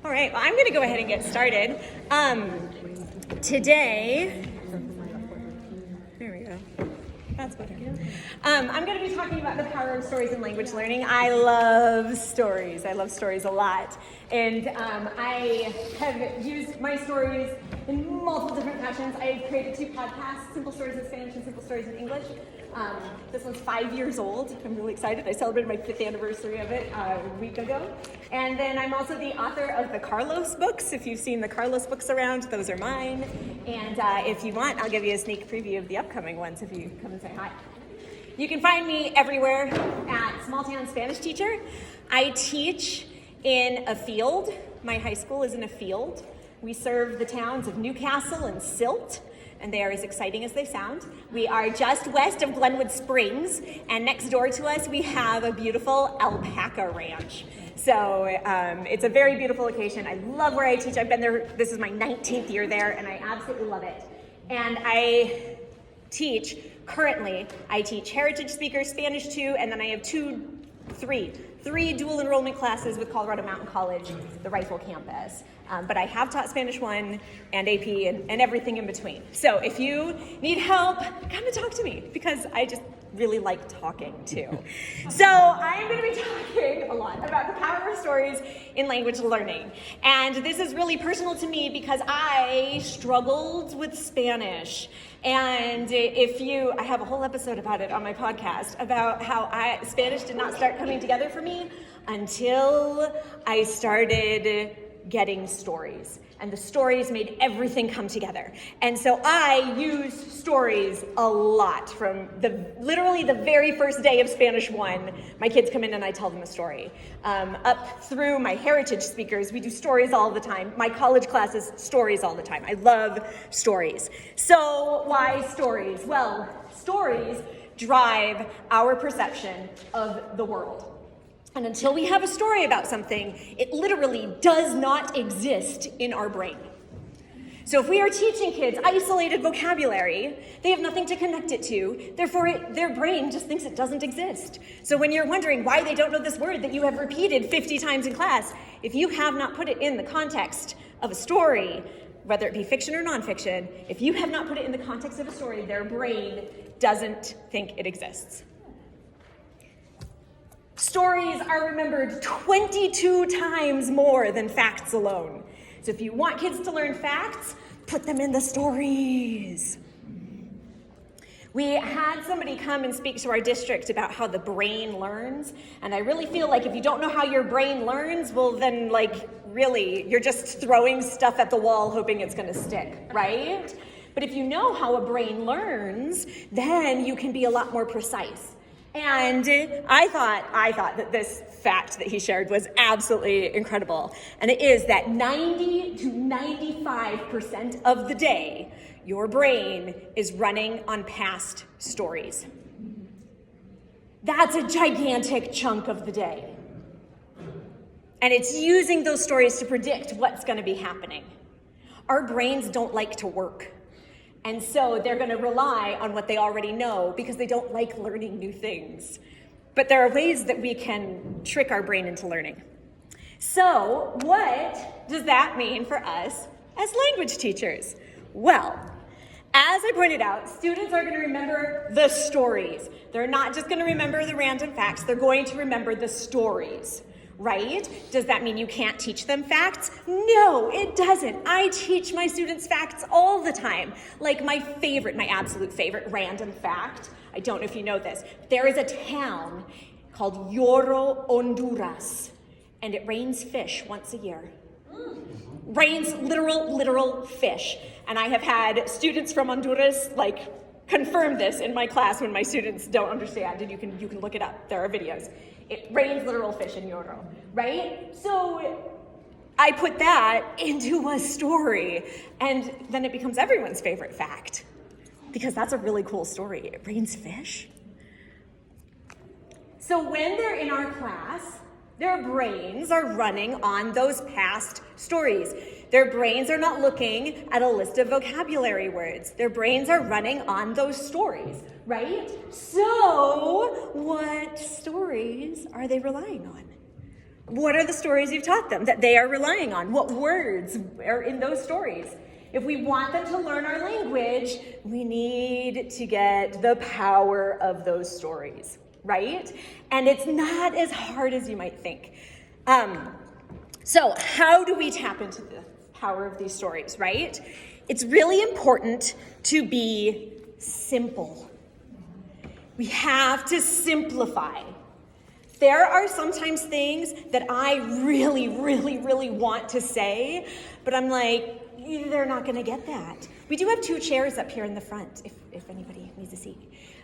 All right, well, I'm going to go ahead and get started. Today, there we go. That's better. I'm going to be talking about the power of stories in language learning. I love stories. I love stories a lot. And I have used my stories in multiple different fashions. I've created 2 podcasts, Simple Stories in Spanish and Simple Stories in English. This one's 5 years old. I'm really excited. I celebrated my 5th anniversary of it a week ago. And then I'm also the author of the Carlos books. If you've seen the Carlos books around, those are mine. And if you want, I'll give you a sneak preview of the upcoming ones if you come and say hi. You can find me everywhere at Small Town Spanish Teacher. I teach in a field. My high school is in a field. We serve the towns of Newcastle and Silt, and they are as exciting as they sound. We are just west of Glenwood Springs, and next door to us we have a beautiful alpaca ranch. So it's a very beautiful location. I love where I teach. I've been there, this is my 19th year there, and I absolutely love it. And I teach, currently, I teach Heritage Speakers Spanish 2, and then I have three dual enrollment classes with Colorado Mountain College, the Rifle campus. But I have taught Spanish 1 and AP and everything in between. So if you need help, come and talk to me because I just really like talking too. So I'm going to be talking a lot about the power of stories in language learning. And this is really personal to me because I struggled with Spanish. And I have a whole episode about it on my podcast about how Spanish did not start coming together for me until I started getting stories. And the stories made everything come together. And so I used stories a lot from literally the very first day of Spanish 1. My kids come in and I tell them a story. Up through my heritage speakers, we do stories all the time. My college classes, stories all the time. I love stories. So why stories? Well, stories drive our perception of the world. And until we have a story about something, it literally does not exist in our brain. So if we are teaching kids isolated vocabulary, they have nothing to connect it to. Therefore, their brain just thinks it doesn't exist. So when you're wondering why they don't know this word that you have repeated 50 times in class, if you have not put it in the context of a story, whether it be fiction or nonfiction, if you have not put it in the context of a story, their brain doesn't think it exists. Stories are remembered 22 times more than facts alone. So if you want kids to learn facts, put them in the stories. We had somebody come and speak to our district about how the brain learns, and I really feel like if you don't know how your brain learns, well then really, you're just throwing stuff at the wall hoping it's gonna stick, right? But if you know how a brain learns, then you can be a lot more precise. And I thought that this fact that he shared was absolutely incredible. And it is that 90 to 95% of the day, your brain is running on past stories. That's a gigantic chunk of the day. And it's using those stories to predict what's going to be happening. Our brains don't like to work. And so they're going to rely on what they already know because they don't like learning new things. But there are ways that we can trick our brain into learning. So what does that mean for us as language teachers? Well, as I pointed out, students are going to remember the stories. They're not just going to remember the random facts. They're going to remember the stories. Right? Does that mean you can't teach them facts? No, it doesn't. I teach my students facts all the time. Like my absolute favorite random fact, I don't know if you know this, there is a town called Lloro, Honduras, and it rains fish once a year. Rains literal fish. And I have had students from Honduras confirm this in my class when my students don't understand, and you can look it up. There are videos. It rains literal fish in Lloro, right? So I put that into a story, and then it becomes everyone's favorite fact because that's a really cool story. It rains fish. So when they're in our class, their brains are running on those past stories. Their brains are not looking at a list of vocabulary words. Their brains are running on those stories, right? So what stories are they relying on? What are the stories you've taught them that they are relying on? What words are in those stories? If we want them to learn our language, we need to get the power of those stories, right? And it's not as hard as you might think. So how do we tap into the power of these stories, right? It's really important to be simple. We have to simplify. There are sometimes things that I really, really, really want to say, but I'm like, they're not gonna get that. We do have 2 chairs up here in the front, if anybody needs a seat.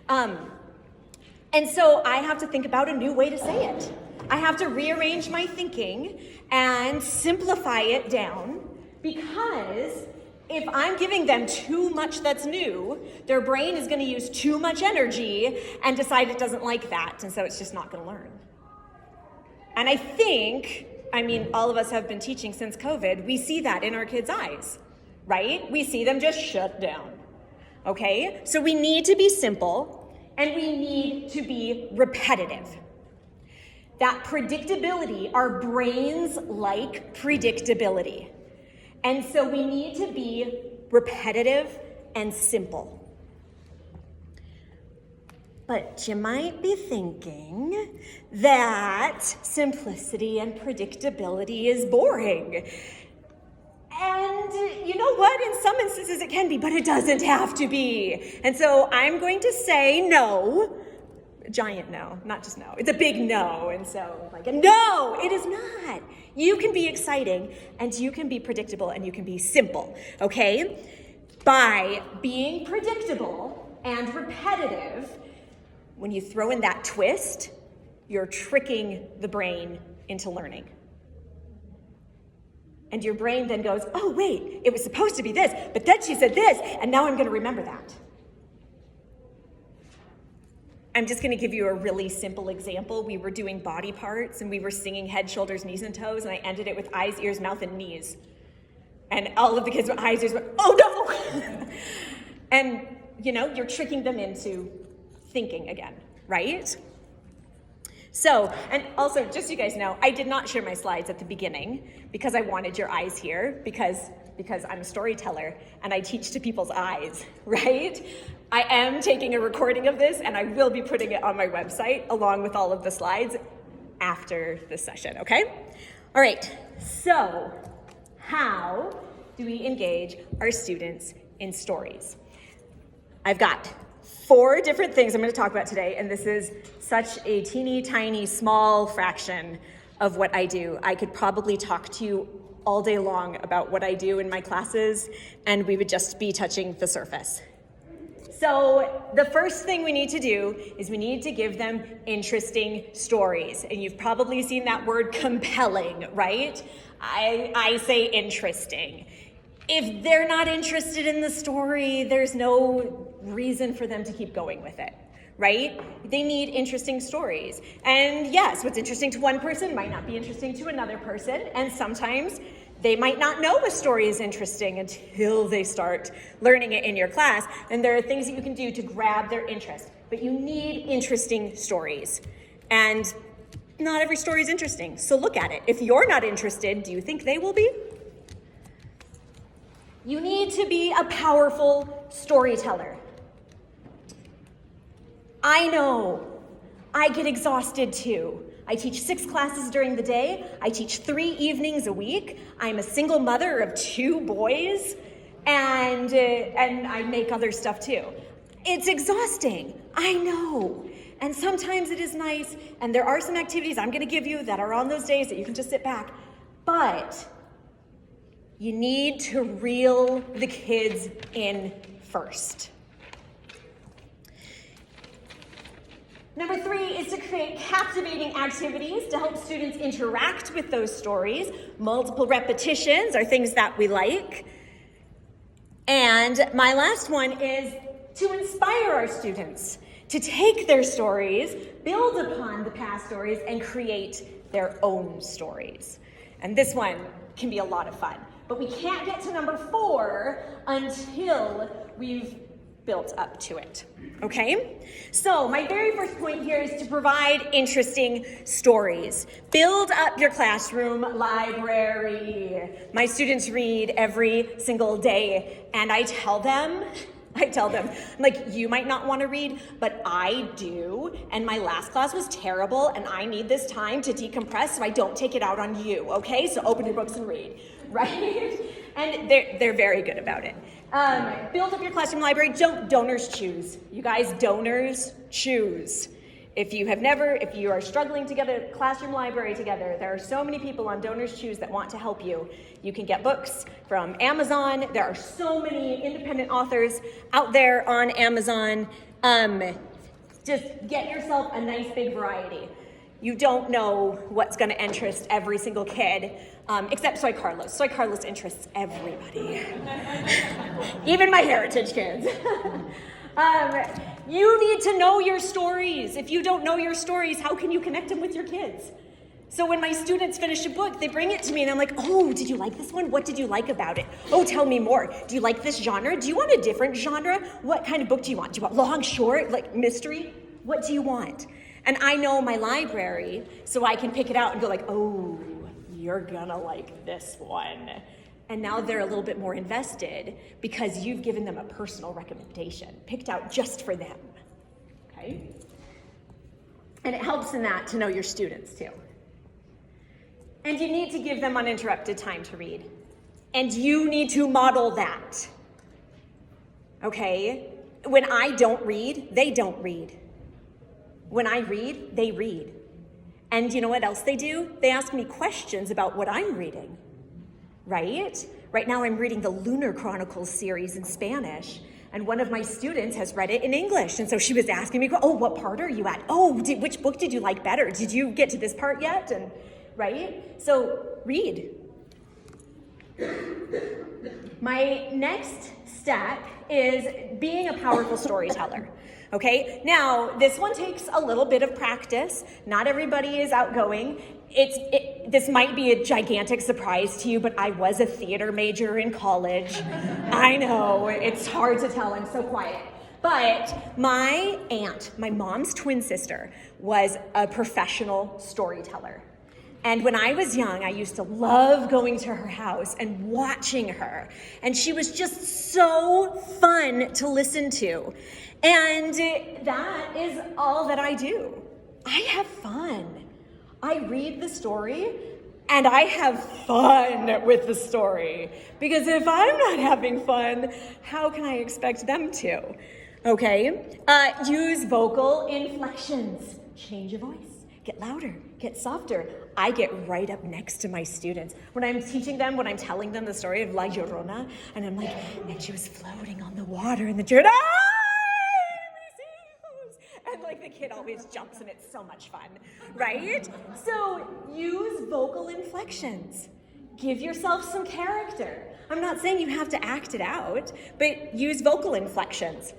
And so I have to think about a new way to say it. I have to rearrange my thinking and simplify it down, because if I'm giving them too much that's new, their brain is gonna use too much energy and decide it doesn't like that, and so it's just not gonna learn. And I think, all of us have been teaching since COVID, we see that in our kids' eyes, right? We see them just shut down, okay? So we need to be simple, and we need to be repetitive. That predictability, our brains like predictability. And so we need to be repetitive and simple. But you might be thinking that simplicity and predictability is boring. And you know what? In some instances it can be, but it doesn't have to be. And so I'm going to say no. A giant no, not just no. It's a big no. And so no, it is not. You can be exciting, and you can be predictable, and you can be simple, okay? By being predictable and repetitive, when you throw in that twist, you're tricking the brain into learning. And your brain then goes, oh wait, it was supposed to be this, but then she said this, and now I'm gonna remember that. I'm just gonna give you a really simple example. We were doing body parts, and we were singing head, shoulders, knees, and toes, and I ended it with eyes, ears, mouth, and knees. And all of the kids with eyes, ears, oh no! And you're tricking them into thinking again, right? So, and also, just so you guys know, I did not share my slides at the beginning because I wanted your eyes here, because I'm a storyteller and I teach to people's eyes, right? I am taking a recording of this, and I will be putting it on my website along with all of the slides after this session, okay? All right, so how do we engage our students in stories? I've got 4 different things I'm going to talk about today, and this is such a teeny tiny small fraction of what I do. I could probably talk to you all day long about what I do in my classes, and we would just be touching the surface. So the first thing we need to do is we need to give them interesting stories. And you've probably seen that word compelling, right? I say interesting. If they're not interested in the story, there's no reason for them to keep going with it, right? They need interesting stories. And yes, what's interesting to one person might not be interesting to another person. And sometimes they might not know a story is interesting until they start learning it in your class. And there are things that you can do to grab their interest. But you need interesting stories. And not every story is interesting. So look at it. If you're not interested, do you think they will be? You need to be a powerful storyteller. I know, I get exhausted too. I teach 6 classes during the day. I teach 3 evenings a week. I'm a single mother of 2 boys, and I make other stuff too. It's exhausting, I know. And sometimes it is nice, and there are some activities I'm gonna give you that are on those days that you can just sit back, but you need to reel the kids in first. Number 3 is to create captivating activities to help students interact with those stories. Multiple repetitions are things that we like. And my last one is to inspire our students to take their stories, build upon the past stories, and create their own stories. And this one can be a lot of fun. But we can't get to number 4 until we've built up to it, okay? So my very first point here is to provide interesting stories. Build up your classroom library. My students read every single day, and I tell them, like, you might not want to read, but I do, and my last class was terrible, and I need this time to decompress so I don't take it out on you, okay? So open your books and read, right? And they're very good about it. Build up your classroom library. Donors choose. You guys, donors choose. If you are struggling to get a classroom library together, there are so many people on Donors Choose that want to help you. You can get books from Amazon. There are so many independent authors out there on Amazon. Just get yourself a nice big variety. You don't know what's going to interest every single kid, except Soy Carlos. Soy Carlos interests everybody, even my heritage kids. You need to know your stories. If you don't know your stories, how can you connect them with your kids? So when my students finish a book, they bring it to me and I'm like, oh, did you like this one? What did you like about it? Oh, tell me more. Do you like this genre? Do you want a different genre? What kind of book do you want? Do you want long, short, like mystery? What do you want? And I know my library, so I can pick it out and go like, oh, you're gonna like this one. And now they're a little bit more invested because you've given them a personal recommendation, picked out just for them, okay? And it helps in that to know your students too. And you need to give them uninterrupted time to read. And you need to model that, okay? When I don't read, they don't read. When I read, they read. And you know what else they do? They ask me questions about what I'm reading. Right? Right now I'm reading the Lunar Chronicles series in Spanish, and one of my students has read it in English, and so she was asking me, oh, what part are you at? Oh, which book did you like better? Did you get to this part yet? And right? So read. My next step is being a powerful storyteller. Okay, now this one takes a little bit of practice. Not everybody is outgoing. This might be a gigantic surprise to you, but I was a theater major in college. I know, it's hard to tell, I'm so quiet. But my aunt, my mom's twin sister, was a professional storyteller. And when I was young, I used to love going to her house and watching her. And she was just so fun to listen to. And that is all that I do. I have fun. I read the story and I have fun with the story. Because if I'm not having fun, how can I expect them to? Okay? Use vocal inflections. Change your voice. Get louder, get softer. I get right up next to my students. When I'm teaching them, when I'm telling them the story of La Llorona, and I'm like, and she was floating on the water in the dirt. And like the kid always jumps and it's so much fun, right? So use vocal inflections. Give yourself some character. I'm not saying you have to act it out, but use vocal inflections.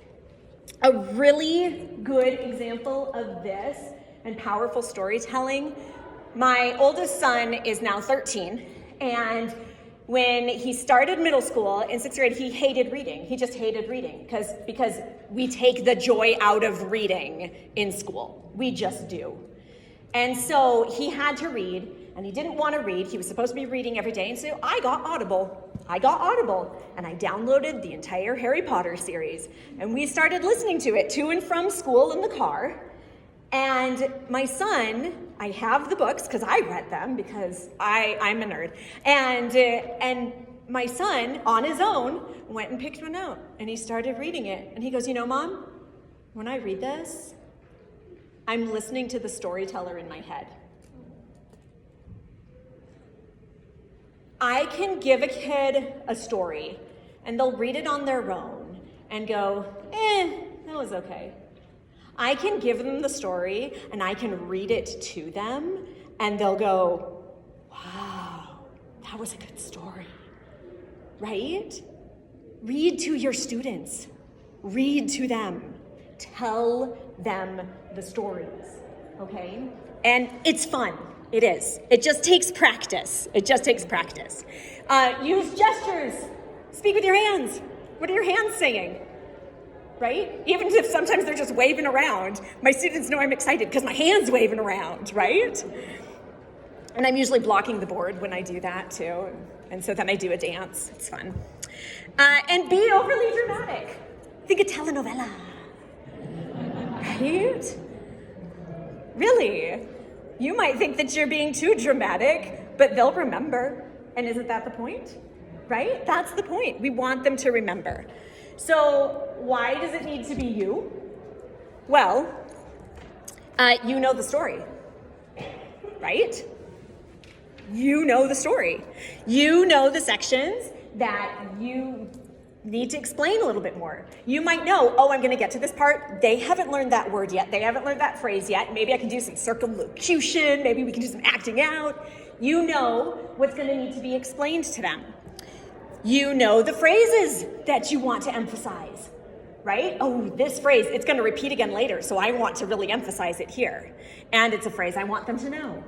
A really good example of this and powerful storytelling, my oldest son is now 13, and when he started middle school in 6th grade, he hated reading. He just hated reading because we take the joy out of reading in school. We just do. And so he had to read, and he didn't want to read. He was supposed to be reading every day, and so I got Audible, and I downloaded the entire Harry Potter series, and we started listening to it to and from school in the car. And my son, I have the books because I read them because I'm a nerd. And my son, on his own, went and picked one out and he started reading it. And he goes, you know, Mom, when I read this, I'm listening to the storyteller in my head. I can give a kid a story and they'll read it on their own and go, that was okay. I can give them the story and I can read it to them and they'll go, wow, that was a good story, right? Read to your students. Read to them. Tell them the stories, okay? And it's fun. It is. It just takes practice. Use gestures. Speak with your hands. What are your hands saying? right? Even if sometimes they're just waving around, my students know I'm excited because my hand's waving around, right? And I'm usually blocking the board when I do that too. And so then I do a dance. It's fun. And be overly dramatic. Think a telenovela, right? Really? You might think that you're being too dramatic, but they'll remember. And isn't that the point? Right? That's the point. We want them to remember. So why does it need to be you? Well, you know the story, right? You know the story. You know the sections that you need to explain a little bit more. You might know, oh, I'm going to get to this part. They haven't learned that word yet. They haven't learned that phrase yet. Maybe I can do some circumlocution. Maybe we can do some acting out. You know what's going to need to be explained to them. You know the phrases that you want to emphasize, right? Oh, this phrase, it's going to repeat again later, so I want to really emphasize it here. And it's a phrase I want them to know.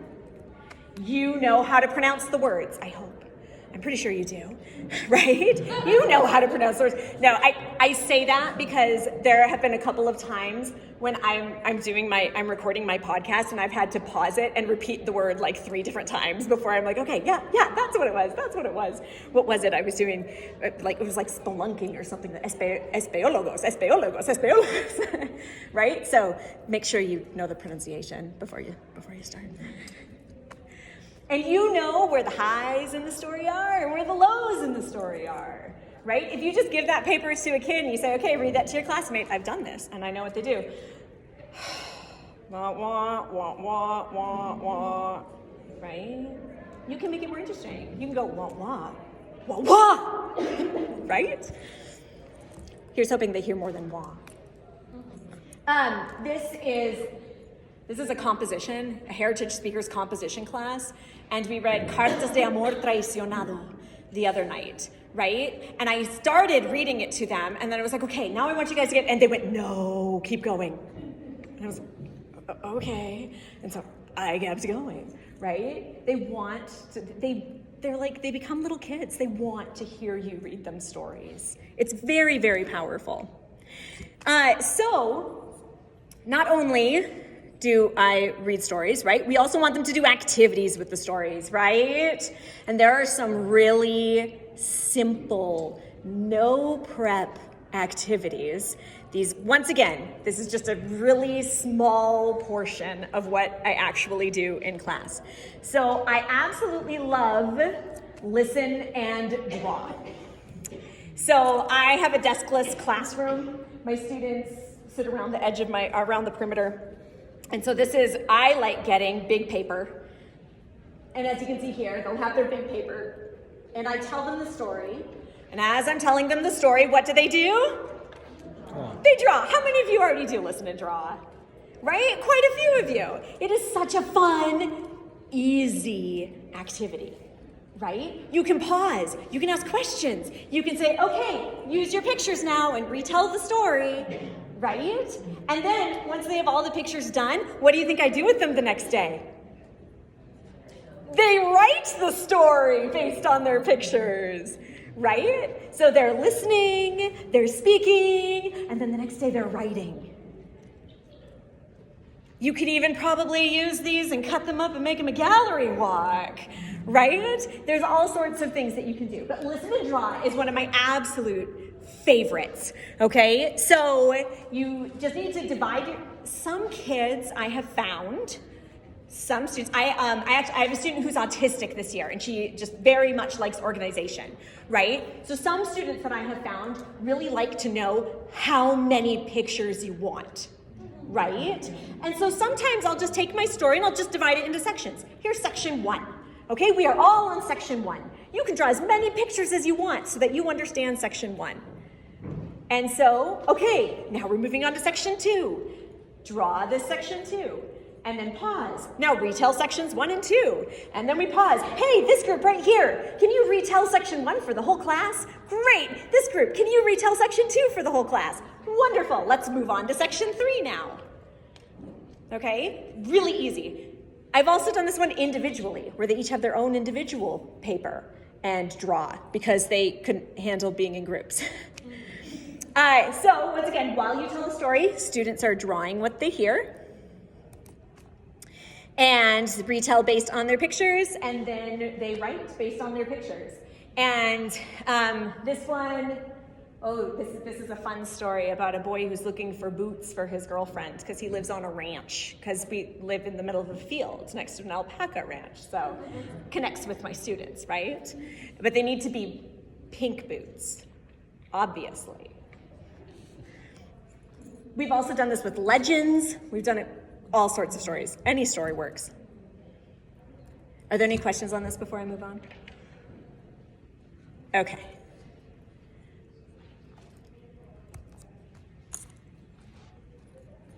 You know how to pronounce the words, I hope. I'm pretty sure you do, right? You know how to pronounce the words. No, I say that because there have been a couple of times when I'm recording my podcast and I've had to pause it and repeat the word like 3 different times before I'm like, okay, yeah, that's what it was. What was it I was doing? It was like spelunking or something. Espeologos, right? So make sure you know the pronunciation before you start. And you know where the highs in the story are and where the lows in the story are, right? If you just give that paper to a kid and you say, okay, read that to your classmates, I've done this and I know what they do. Wah, wah, wah, wah, wah, wah, right? You can make it more interesting. You can go wah, wah, wah, wah, right? Here's hoping they hear more than wah. This is a composition, a Heritage Speakers composition class, and we read Cartas de Amor Traicionado the other night, right? And I started reading it to them, and then I was like, okay, now I want you guys to get, and they went, no, keep going. And I was like, okay. And so I kept going, right? They want to, they become little kids. They want to hear you read them stories. It's very, very powerful. So not only do I read stories, right? We also want them to do activities with the stories, right? And there are some really simple, no prep activities. These, once again, this is just a really small portion of what I actually do in class. So I absolutely love listen and draw. So I have a deskless classroom. My students sit around the edge of around the perimeter. And so I like getting big paper. And as you can see here, they'll have their big paper. And I tell them the story. And as I'm telling them the story, what do? They draw. How many of you already do listen and draw? Right? Quite a few of you. It is such a fun, easy activity, right? You can pause. You can ask questions. You can say, okay, use your pictures now and retell the story. Right? And then once they have all the pictures done, what do you think I do with them the next day? They write the story based on their pictures, right? So they're listening, they're speaking, and then the next day they're writing. You could even probably use these and cut them up and make them a gallery walk, right? There's all sorts of things that you can do. But listen and draw is one of my absolute favorites, okay? So you just need to divide some kids I have found, some students, I have a student who's autistic this year and she just very much likes organization, right? So some students that I have found really like to know how many pictures you want, right? And so sometimes I'll just take my story and I'll just divide it into sections. Here's section 1. Okay, we are all on section 1. You can draw as many pictures as you want so that you understand section 1. And so, okay, now we're moving on to section 2. Draw this section 2, and then pause. Now retell sections 1 and 2, and then we pause. Hey, this group right here, can you retell section 1 for the whole class? Great, this group, can you retell section 2 for the whole class? Wonderful, let's move on to section 3 now. Okay, really easy. I've also done this one individually, where they each have their own individual paper and draw, because they couldn't handle being in groups. So once again, while you tell the story, students are drawing what they hear and retell based on their pictures, and then they write based on their pictures. And this one, this is a fun story about a boy who's looking for boots for his girlfriend because he lives on a ranch, because we live in the middle of a field next to an alpaca ranch. So connects with my students, right? But they need to be pink boots, obviously. We've also done this with legends. We've done it all sorts of stories. Any story works. Are there any questions on this before I move on? Okay.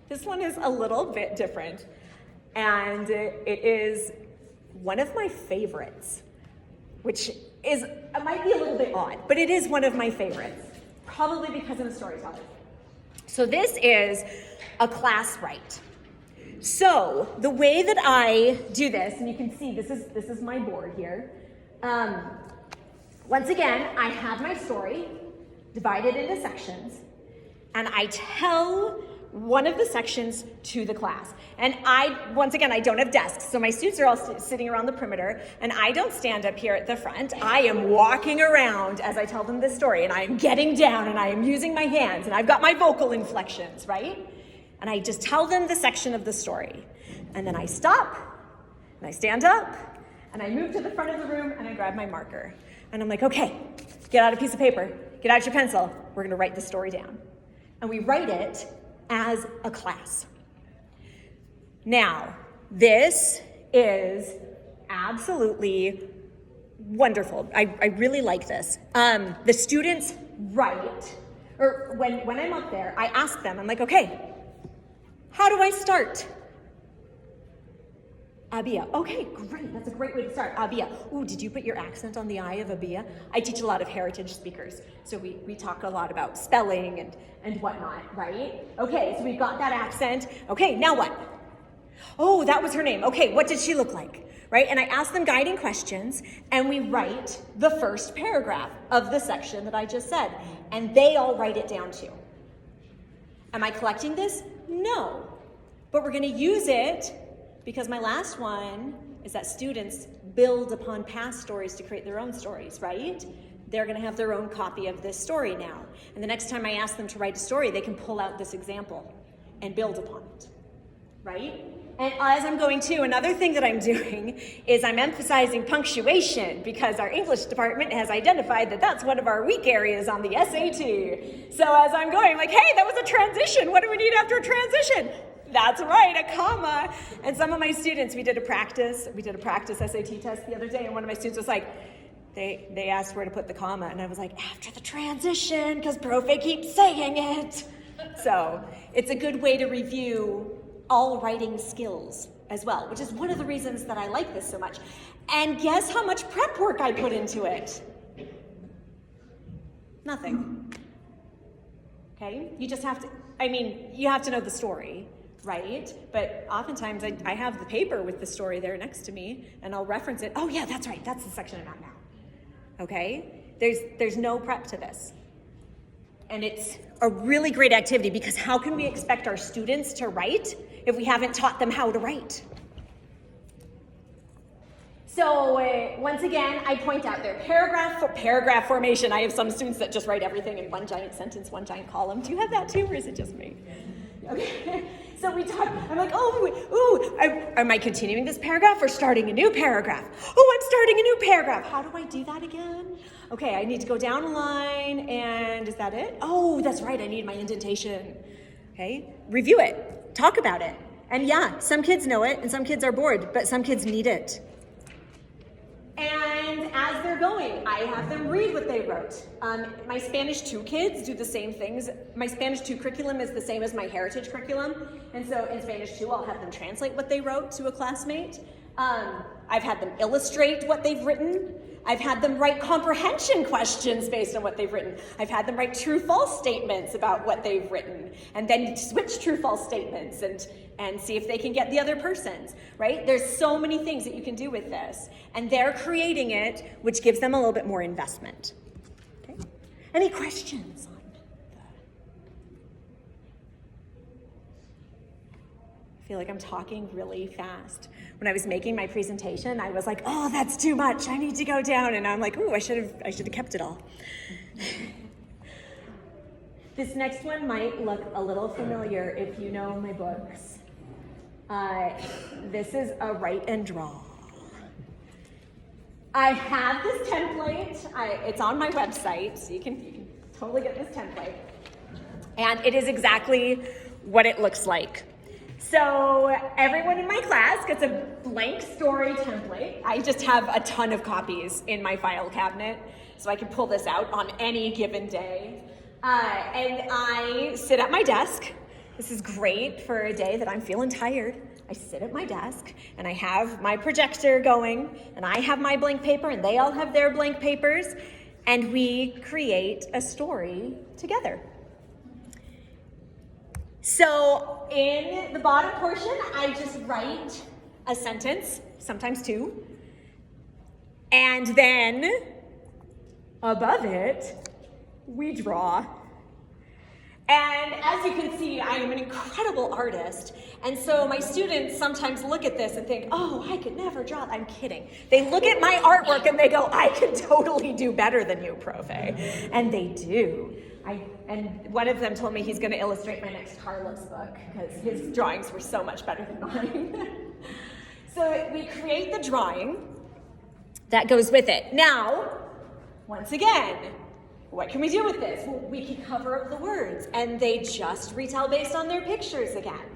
This one is a little bit different, and it is one of my favorites, which might be a little bit odd, but it is one of my favorites, probably because I'm a storyteller. So this is a class write. So the way that I do this, and you can see this is my board here. Once again, I have my story divided into sections, and I tell one of the sections to the class. And once again, I don't have desks, so my students are all sitting around the perimeter, and I don't stand up here at the front. I am walking around as I tell them this story, and I am getting down, and I am using my hands, and I've got my vocal inflections, right? And I just tell them the section of the story. And then I stop, and I stand up, and I move to the front of the room, and I grab my marker. And I'm like, okay, get out a piece of paper, get out your pencil, we're gonna write the story down. And we write it as a class. Now, this is absolutely wonderful. I really like this. The students write, or when I'm up there, I ask them, I'm like, okay, how do I start? Abia. Okay, great. That's a great way to start. Abia. Ooh, did you put your accent on the I of Abia? I teach a lot of heritage speakers, so we talk a lot about spelling and whatnot, right? Okay, so we've got that accent. Okay, now what? Oh, that was her name. Okay, what did she look like? Right? And I ask them guiding questions, and we write the first paragraph of the section that I just said, and they all write it down too. Am I collecting this? No. But we're going to use it because my last one is that students build upon past stories to create their own stories, right? They're going to have their own copy of this story now. And the next time I ask them to write a story, they can pull out this example and build upon it, right? And as I'm going to, another thing that I'm doing is I'm emphasizing punctuation, because our English department has identified that that's one of our weak areas on the SAT. So as I'm going, I'm like, hey, that was a transition. What do we need after a transition? That's right, a comma. And some of my students, we did a practice SAT test the other day, and one of my students was like, they asked where to put the comma, and I was like, after the transition, because Profe keeps saying it. So it's a good way to review all writing skills as well, which is one of the reasons that I like this so much. And guess how much prep work I put into it? Nothing. Okay? You just have to, you have to know the story, right? But oftentimes I have the paper with the story there next to me, and I'll reference it. Oh yeah, that's right, that's the section I'm at now. Okay? There's no prep to this. And it's a really great activity, because how can we expect our students to write if we haven't taught them how to write? So once again, I point out their paragraph formation. I have some students that just write everything in one giant sentence, one giant column. Do you have that too, or is it just me? Okay. So we talk, I'm like, am I continuing this paragraph or starting a new paragraph? Oh, I'm starting a new paragraph. How do I do that again? Okay, I need to go down a line, and is that it? Oh, that's right, I need my indentation. Okay, review it, talk about it. And yeah, some kids know it, and some kids are bored, but some kids need it. And as they're going, I have them read what they wrote. My Spanish 2 kids do the same things. My Spanish 2 curriculum is the same as my heritage curriculum. And so in Spanish 2, I'll have them translate what they wrote to a classmate. I've had them illustrate what they've written. I've had them write comprehension questions based on what they've written. I've had them write true-false statements about what they've written, and then switch true-false statements and see if they can get the other person's, right? There's so many things that you can do with this, and they're creating it, which gives them a little bit more investment. Okay? Any questions on feel like I'm talking really fast. When I was making my presentation, I was like, oh, that's too much. I need to go down. And I'm like, ooh, I should have kept it all. This next one might look a little familiar if you know my books. This is a write and draw. I have this template. It's on my website, so you can totally get this template. And it is exactly what it looks like. So everyone in my class gets a blank story template. I just have a ton of copies in my file cabinet, so I can pull this out on any given day. And I sit at my desk. This is great for a day that I'm feeling tired. I sit at my desk and I have my projector going and I have my blank paper and they all have their blank papers and we create a story together. So in the bottom portion, I just write a sentence, sometimes two, and then above it, we draw. And as you can see, I am an incredible artist. And so my students sometimes look at this and think, oh, I could never draw. I'm kidding. They look at my artwork and they go, I could totally do better than you, Profe. And they do. And one of them told me he's going to illustrate my next Carlos book because his drawings were so much better than mine. So we create the drawing that goes with it. Now, once again, what can we do with this? Well, we can cover up the words and they just retell based on their pictures again.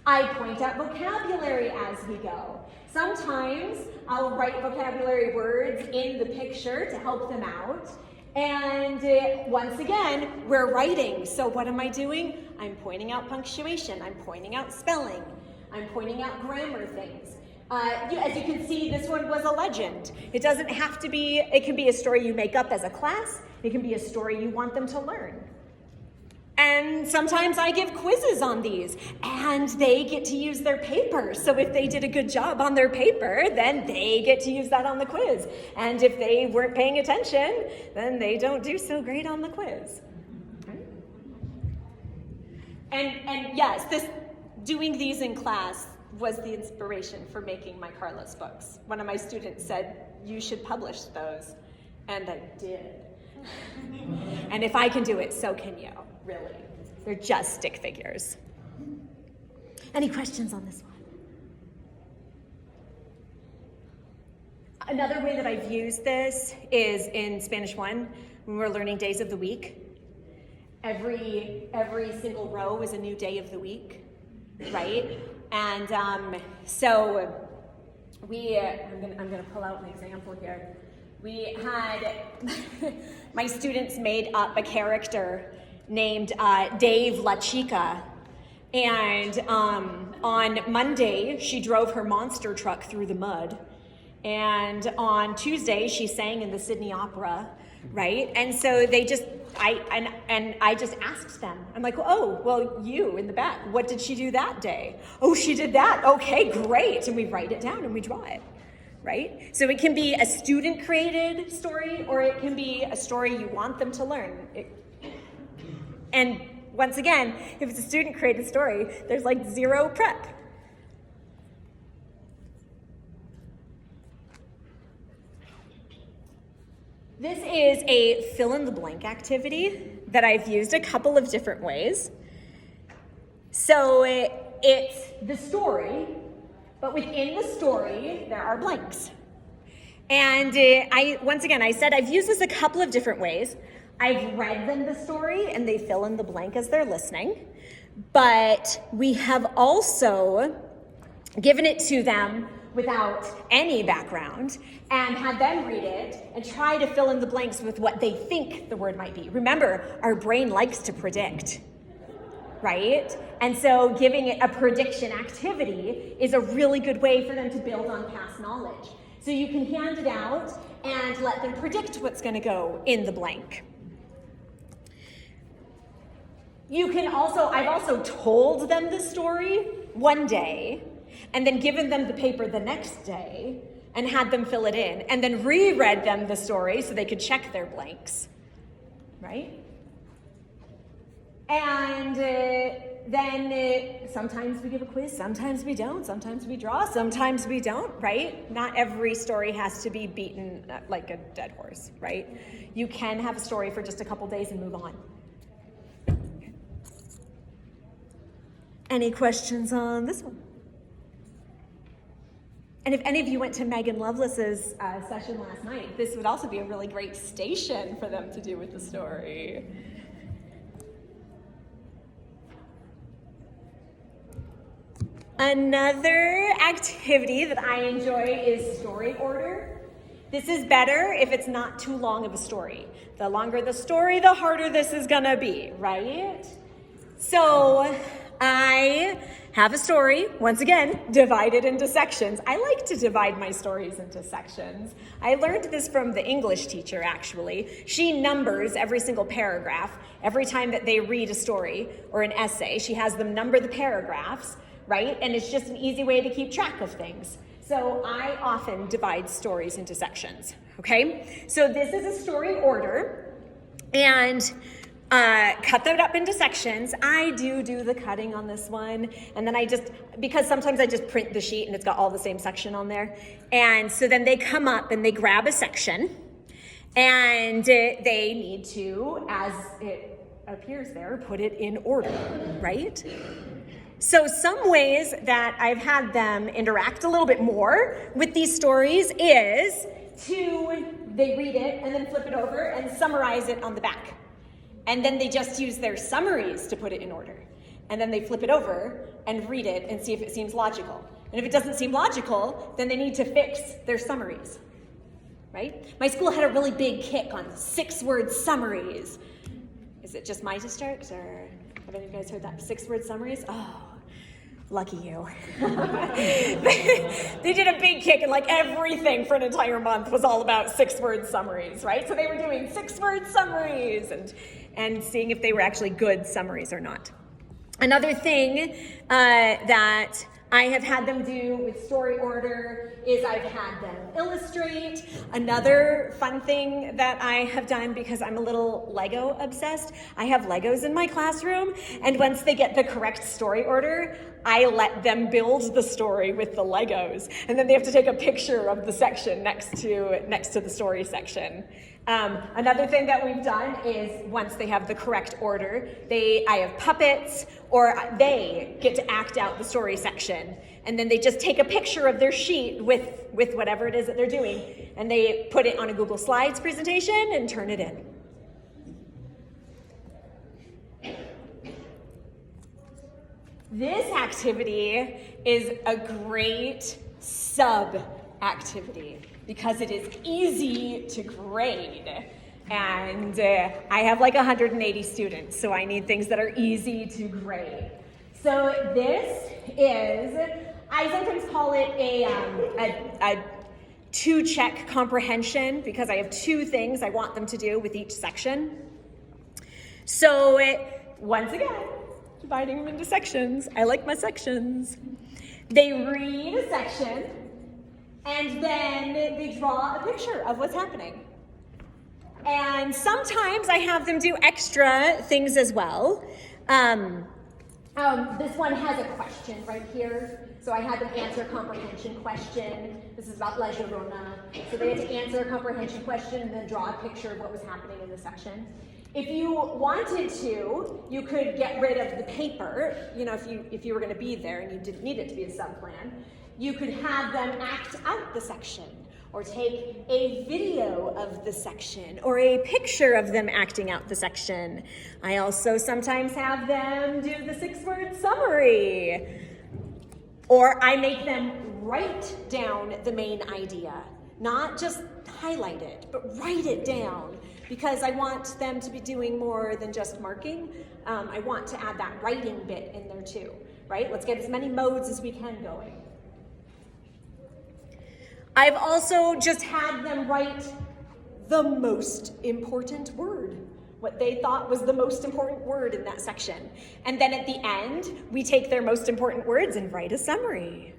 I point out vocabulary as we go. Sometimes I'll write vocabulary words in the picture to help them out. And once again, we're writing. So what am I doing? I'm pointing out punctuation. I'm pointing out spelling. I'm pointing out grammar things. As you can see, this one was a legend. It doesn't have to be, it can be a story you make up as a class. It can be a story you want them to learn. And sometimes I give quizzes on these and they get to use their paper. So if they did a good job on their paper, then they get to use that on the quiz. And if they weren't paying attention, then they don't do so great on the quiz. And yes, doing these in class was the inspiration for making my Carlos books. One of my students said, you should publish those. And I did. And if I can do it, so can you, really. They're just stick figures. Any questions on this one? Another way that I've used this is in Spanish 1, when we're learning days of the week. Every single row is a new day of the week, right? And so I'm gonna pull out an example here. We had, my students made up a character named Dave La Chica. And on Monday, she drove her monster truck through the mud. And on Tuesday, she sang in the Sydney Opera, right? And so they just, I just asked them. I'm like, oh, well, you in the back, what did she do that day? Oh, she did that. Okay, great. And we write it down and we draw it. Right? So it can be a student-created story, or it can be a story you want them to learn. And once again, if it's a student-created story, there's like zero prep. This is a fill-in-the-blank activity that I've used a couple of different ways. So it's the story, but within the story, there are blanks. And I said I've used this a couple of different ways. I've read them the story and they fill in the blank as they're listening. But we have also given it to them without any background and had them read it and try to fill in the blanks with what they think the word might be. Remember, our brain likes to predict, right? And so giving it a prediction activity is a really good way for them to build on past knowledge. So you can hand it out and let them predict what's going to go in the blank. I've also told them the story one day and then given them the paper the next day and had them fill it in and then reread them the story so they could check their blanks, right? And then sometimes we give a quiz, sometimes we don't, sometimes we draw, sometimes we don't, right? Not every story has to be beaten like a dead horse, right? You can have a story for just a couple days and move on. Any questions on this one? And if any of you went to Megan Lovelace's session last night, this would also be a really great station for them to do with the story. Another activity that I enjoy is story order. This is better if it's not too long of a story. The longer the story, the harder this is gonna be, right? So I have a story, once again, divided into sections. I like to divide my stories into sections. I learned this from the English teacher, actually. She numbers every single paragraph. Every time that they read a story or an essay, she has them number the paragraphs, right? And it's just an easy way to keep track of things. So I often divide stories into sections, okay? So this is a story order, and cut that up into sections. I do the cutting on this one, and then because sometimes I just print the sheet and it's got all the same section on there. And so then they come up and they grab a section, and they need to, as it appears there, put it in order, right? So some ways that I've had them interact a little bit more with these stories is they read it and then flip it over and summarize it on the back. And then they just use their summaries to put it in order. And then they flip it over and read it and see if it seems logical. And if it doesn't seem logical, then they need to fix their summaries, right? My school had a really big kick on 6-word summaries. Is it just my district, or have any of you guys heard that? 6-word summaries? Oh, lucky you. They did a big kick, and like everything for an entire month was all about 6-word summaries, right? So they were doing 6-word summaries and seeing if they were actually good summaries or not. Another thing that I have had them do with story order is I've had them illustrate. Another fun thing that I have done, because I'm a little Lego obsessed, I have Legos in my classroom, and once they get the correct story order, I let them build the story with the Legos, and then they have to take a picture of the section next to the story section. Another thing that we've done is once they have the correct order, I have puppets, or they get to act out the story section, and then they just take a picture of their sheet with whatever it is that they're doing, and they put it on a Google Slides presentation and turn it in. This activity is a great sub-activity because it is easy to grade. And I have like 180 students, so I need things that are easy to grade. So this is, I sometimes call it a 2-check comprehension, because I have 2 things I want them to do with each section. So once again, dividing them into sections. I like my sections. They read a section, and then they draw a picture of what's happening. And sometimes I have them do extra things as well. This one has a question right here. So I had them answer a comprehension question. This is about La Llorona. So they had to answer a comprehension question and then draw a picture of what was happening in the section. If you wanted to, you could get rid of the paper. You know, if you were going to be there and you didn't need it to be a sub-plan, you could have them act out the section, or take a video of the section, or a picture of them acting out the section. I also sometimes have them do the 6-word summary. Or I make them write down the main idea, not just highlight it, but write it down, because I want them to be doing more than just marking. I want to add that writing bit in there too, right? Let's get as many modes as we can going. I've also just had them write the most important word, what they thought was the most important word in that section. And then at the end, we take their most important words and write a summary.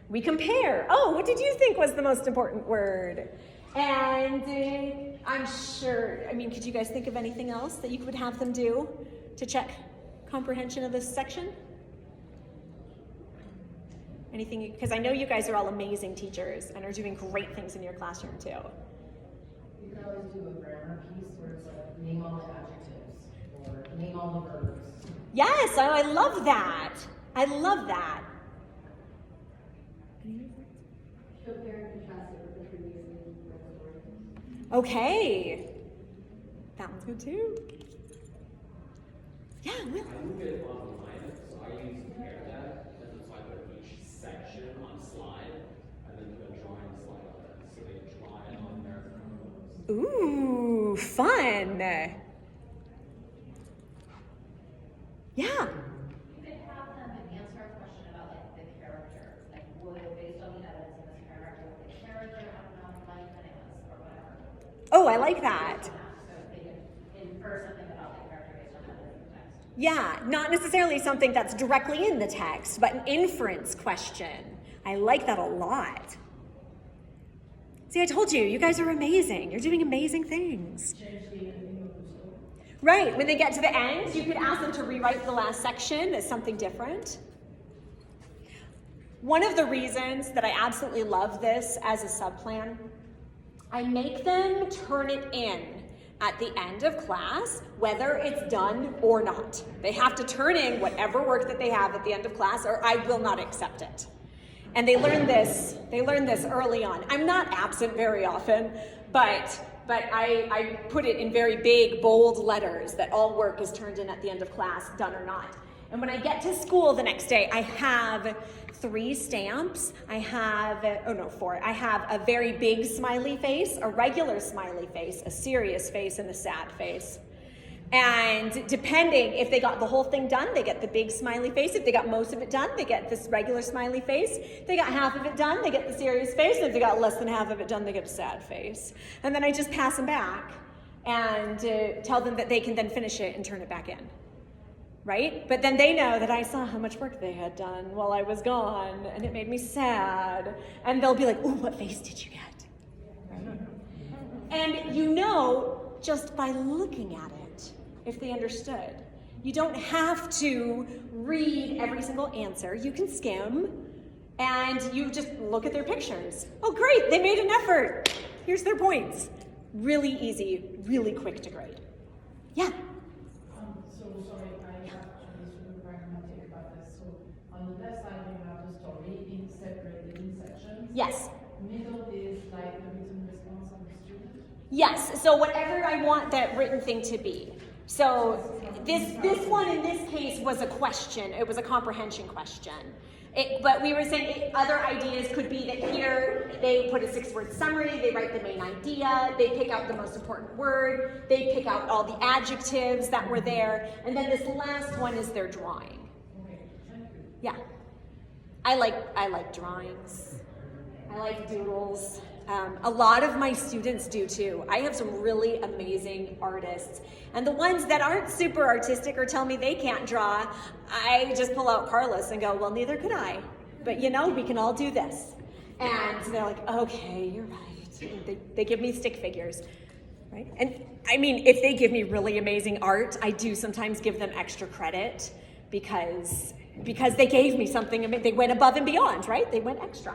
We compare. Oh, what did you think was the most important word? And I'm sure, could you guys think of anything else that you would have them do to check comprehension of this section? Anything, because I know you guys are all amazing teachers and are doing great things in your classroom too. You could always do a grammar piece where it's like name all the adjectives or name all the verbs. Yes, I love that. I love that. Compare and contrast it with the previously read. Okay. That one's good too. Yeah, Will. I move it online, so I use compare that as a slide for each section on slide, and then put a drawing slide on it, so they draw it on their photos. Ooh, fun. Yeah. You could have them answer a question about like the character, like would, based on the evidence in this character, would the character have enough life in it or whatever. Oh, I like that. So they can infer something about the character based on evidence in the text. Yeah, not necessarily something that's directly in the text, but an inference question. I like that a lot. See, I told you, you guys are amazing. You're doing amazing things. Right, when they get to the end, you could ask them to rewrite the last section as something different. One of the reasons that I absolutely love this as a subplan, I make them turn it in at the end of class, whether it's done or not. They have to turn in whatever work that they have at the end of class, or I will not accept it. And they learn this early on. I'm not absent very often, but I put it in very big, bold letters that all work is turned in at the end of class, done or not. And when I get to school the next day, I have 3 stamps. I have 4. I have a very big smiley face, a regular smiley face, a serious face, and a sad face. And depending if they got the whole thing done, they get the big smiley face. If they got most of it done, they get this regular smiley face. If they got half of it done, they get the serious face. And if they got less than half of it done, they get a sad face. And then I just pass them back and tell them that they can then finish it and turn it back in. Right? But then they know that I saw how much work they had done while I was gone, and it made me sad. And they'll be like, "Ooh, what face did you get?" Right? And you know just by looking at it if they understood. You don't have to read every single answer. You can skim, and you just look at their pictures. Oh, great, they made an effort. Here's their points. Really easy, really quick to grade. Yeah? So sorry, I have this really pragmatic about this. So on the left side, you have the story in separated in sections. Yes. Middle is like the written response of the student. Yes, so whatever I want that written thing to be. So this one in this case was a question. It was a comprehension question. But we were saying other ideas could be that here they put a 6-word summary, they write the main idea, they pick out the most important word, they pick out all the adjectives that were there, and then this last one is their drawing. Okay, thank you. Yeah, I like drawings. I like doodles. A lot of my students do too. I have some really amazing artists. And the ones that aren't super artistic or tell me they can't draw, I just pull out Carlos and go, well, neither could I. But you know, we can all do this. And they're like, okay, you're right. And they give me stick figures, right? And I mean, if they give me really amazing art, I do sometimes give them extra credit because they gave me something, they went above and beyond, right? They went extra.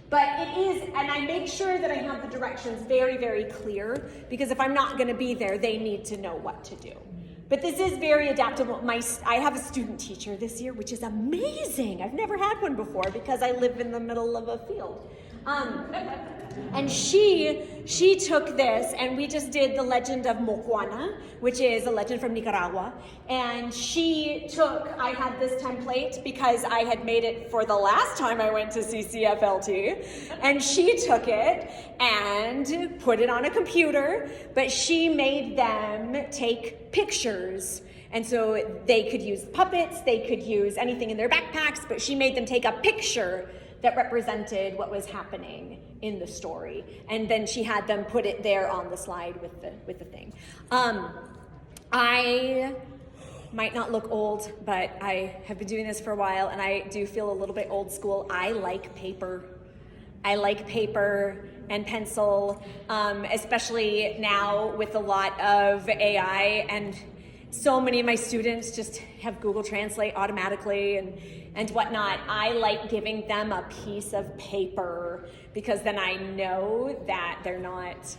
But it is, and I make sure that I have the directions very, very clear, because if I'm not gonna be there, they need to know what to do. But this is very adaptable. I have a student teacher this year, which is amazing. I've never had one before because I live in the middle of a field. And she took this, and we just did the legend of Mojuana, which is a legend from Nicaragua. And I had this template because I had made it for the last time I went to CCFLT. And she took it and put it on a computer, but she made them take pictures. And so they could use puppets, they could use anything in their backpacks, but she made them take a picture that represented what was happening in the story. And then she had them put it there on the slide with the thing. I might not look old, but I have been doing this for a while, and I do feel a little bit old school. I like paper. I like paper and pencil, especially now with a lot of AI so many of my students just have Google Translate automatically and whatnot. I like giving them a piece of paper because then I know that they're not,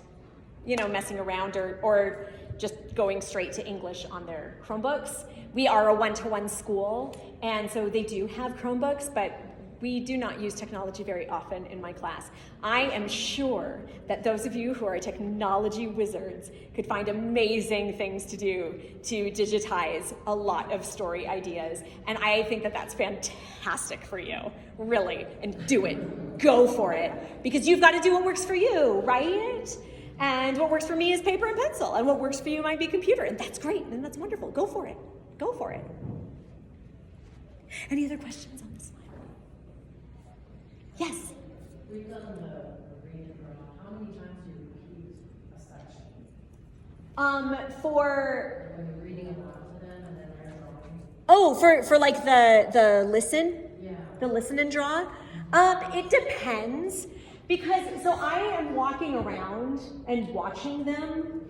messing around or just going straight to English on their Chromebooks. We are a one-to-one school, and so they do have Chromebooks, but we do not use technology very often in my class. I am sure that those of you who are technology wizards could find amazing things to do to digitize a lot of story ideas. And I think that that's fantastic for you, really. And do it, go for it. Because you've got to do what works for you, right? And what works for me is paper and pencil. And what works for you might be computer. And that's great, and that's wonderful. Go for it, go for it. Any other questions on this slide? Yes? We've done the reading drama. How many times do you repeat a section? For When you're reading aloud to them and then they're drawing? oh, for like the listen, Yeah. the listen and draw. It depends because so I am walking around and watching them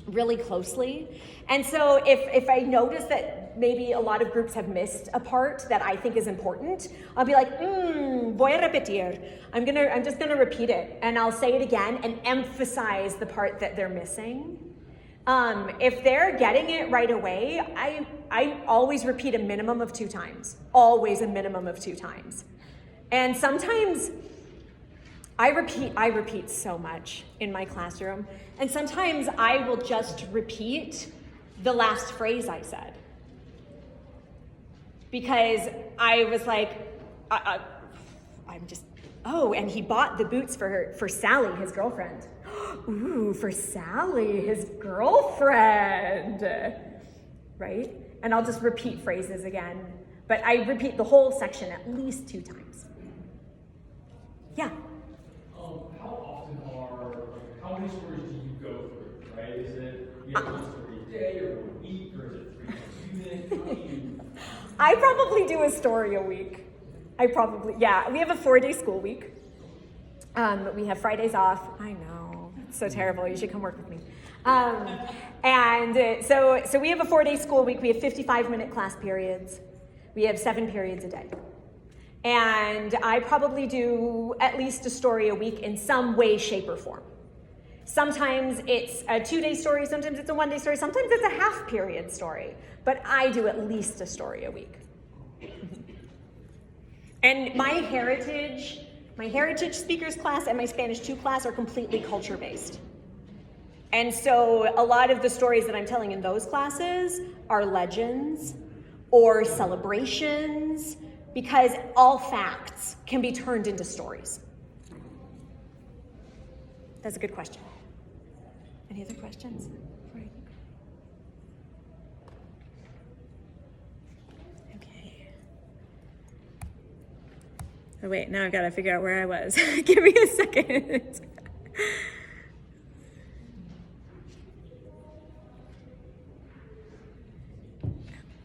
really closely, and so if I notice that maybe a lot of groups have missed a part that I think is important, I'll be like, voy a repetir. I'm just gonna repeat it, and I'll say it again and emphasize the part that they're missing. If they're getting it right away, I always repeat a minimum of 2 times. Always a minimum of 2 times. And sometimes I repeat so much in my classroom, and sometimes I will just repeat the last phrase I said. Because I was like, and he bought the boots for Sally, his girlfriend. Ooh, for Sally, his girlfriend, right? And I'll just repeat phrases again, but I repeat the whole section at least 2 times. Yeah? How many stories do you go through, right? Is it, you have one story a day or a week, or is it 3 times a unit? How do you? I probably do a story a week. We have a 4-day school week. We have Fridays off. I know, it's so terrible. You should come work with me. So we have a 4-day school week. We have 55-minute class periods. We have 7 periods a day. And I probably do at least a story a week in some way, shape, or form. Sometimes it's a 2-day story, sometimes it's a 1-day story, sometimes it's a half-period story. But I do at least a story a week. And my heritage speakers class and my Spanish 2 class are completely culture-based. And so a lot of the stories that I'm telling in those classes are legends or celebrations, because all facts can be turned into stories. That's a good question. Any other questions? Okay. Oh wait, now I've got to figure out where I was. Give me a second.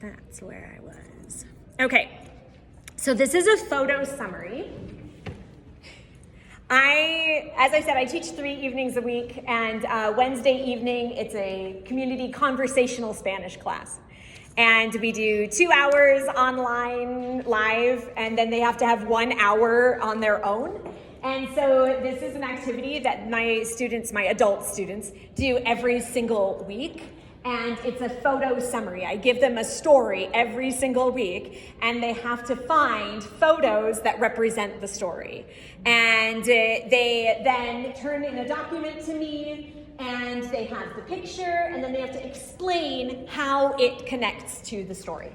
That's where I was. Okay. So this is a photo summary. As I said, I teach 3 evenings a week, and Wednesday evening, it's a community conversational Spanish class. And we do 2 hours online live, and then they have to have 1 hour on their own. And so this is an activity that my adult students, do every single week. And it's a photo summary. I give them a story every single week, and they have to find photos that represent the story. And they then turn in a document to me, and they have the picture, and then they have to explain how it connects to the story.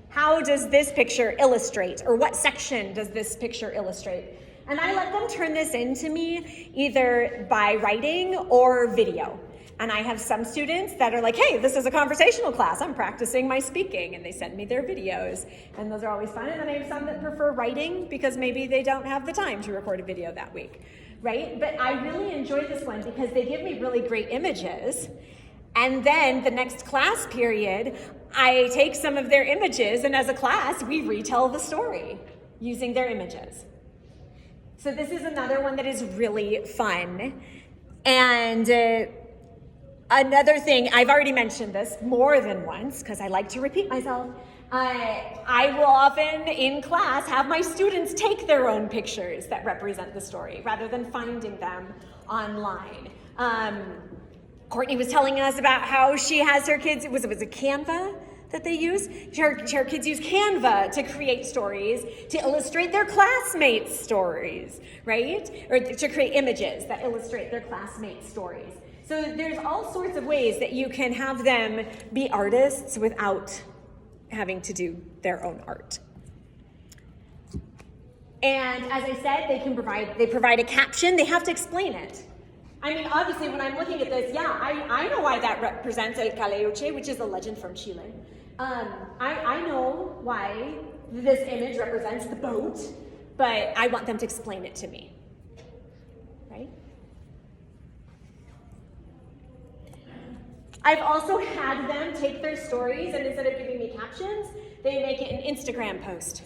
How does this picture illustrate, or what section does this picture illustrate? And I let them turn this in to me either by writing or video. And I have some students that are like, hey, this is a conversational class. I'm practicing my speaking. And they send me their videos. And those are always fun. And then I have some that prefer writing because maybe they don't have the time to record a video that week, right? But I really enjoy this one because they give me really great images. And then the next class period, I take some of their images, and as a class, we retell the story using their images. So this is another one that is really fun. And Another thing, I've already mentioned this more than once because I like to repeat myself. I will often in class have my students take their own pictures that represent the story rather than finding them online. Courtney was telling us about how she has her kids, it was a Canva that they use? Her kids use Canva to create stories, to illustrate their classmates' stories, right? Or to create images that illustrate their classmates' stories. So there's all sorts of ways that you can have them be artists without having to do their own art. And as I said, they provide a caption. They have to explain it. I mean, obviously, when I'm looking at this, yeah, I know why that represents El Caleuche, which is a legend from Chile. I know why this image represents the boat, but I want them to explain it to me, right? I've also had them take their stories, and instead of giving me captions, they make it an Instagram post,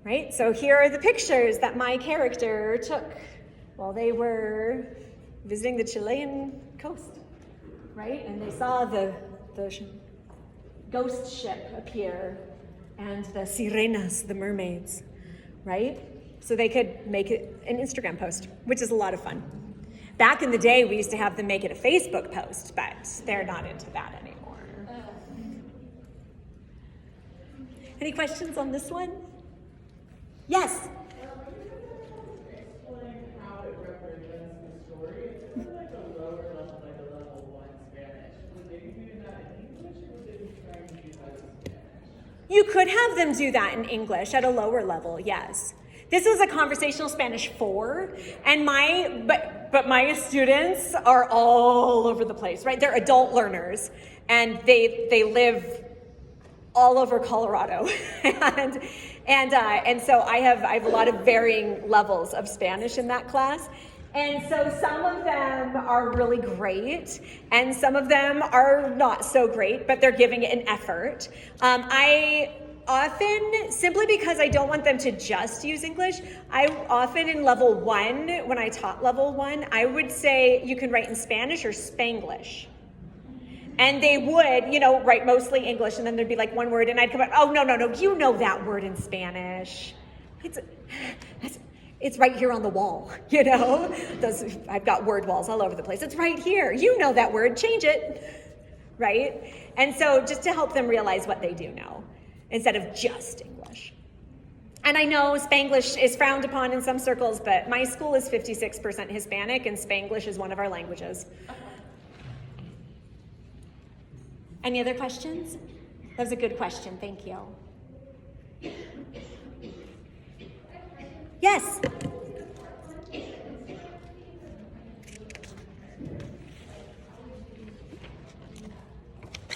right? So here are the pictures that my character took while they were visiting the Chilean coast, right? And they saw the ghost ship appear and the sirenas, the mermaids, right? So they could make it an Instagram post, which is a lot of fun. Back in the day, we used to have them make it a Facebook post, but they're not into that anymore. Any questions on this one? Yes? You could have them do that in English at a lower level, yes. This was a conversational Spanish 4, and my students are all over the place, right? They're adult learners, and they live all over Colorado, and so I have a lot of varying levels of Spanish in that class. And so some of them are really great, and some of them are not so great, but they're giving it an effort. I often, simply because I don't want them to just use English, I often in level 1, when I taught level 1, I would say you can write in Spanish or Spanglish. And they would, write mostly English, and then there'd be like one word, and I'd come up, oh, no, you know that word in Spanish. It's right here on the wall, I've got word walls all over the place. It's right here. You know that word, change it, right? And so just to help them realize what they do know instead of just English. And I know Spanglish is frowned upon in some circles, but my school is 56% Hispanic, and Spanglish is one of our languages. Any other questions? That was a good question, thank you. Yes?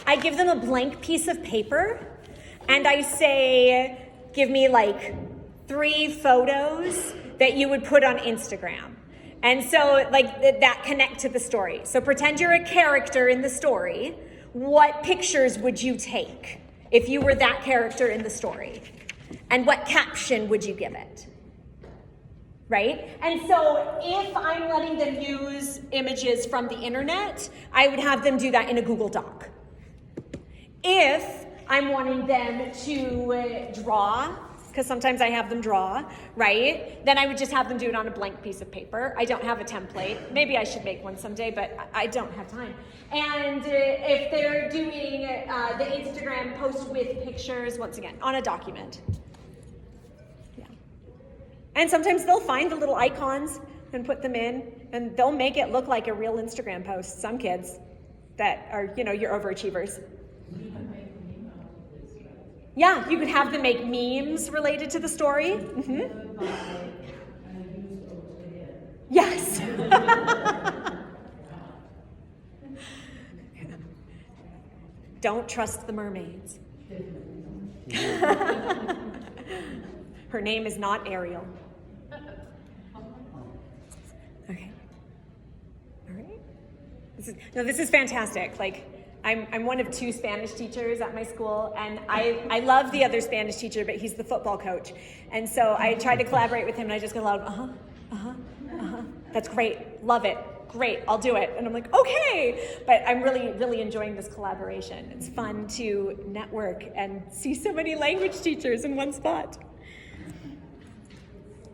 I give them a blank piece of paper, and I say, give me like 3 photos that you would put on Instagram. And so that connect to the story. So pretend you're a character in the story. What pictures would you take if you were that character in the story? And what caption would you give it? Right? And so if I'm letting them use images from the internet, I would have them do that in a Google Doc. If I'm wanting them to draw, because sometimes I have them draw, right? Then I would just have them do it on a blank piece of paper. I don't have a template. Maybe I should make one someday, but I don't have time. And if they're doing the Instagram post with pictures, once again, on a document. Yeah. And sometimes they'll find the little icons and put them in, and they'll make it look like a real Instagram post. Some kids that are, your overachievers. Yeah, you could have them make memes related to the story. Mm-hmm. Yes. Don't trust the mermaids. Her name is not Ariel. Okay. All right. This is fantastic. I'm one of 2 Spanish teachers at my school, and I love the other Spanish teacher, but he's the football coach. And so I try to collaborate with him, and I just go loud, that's great, love it, great, I'll do it. And I'm like, okay. But I'm really, really enjoying this collaboration. It's fun to network and see so many language teachers in one spot.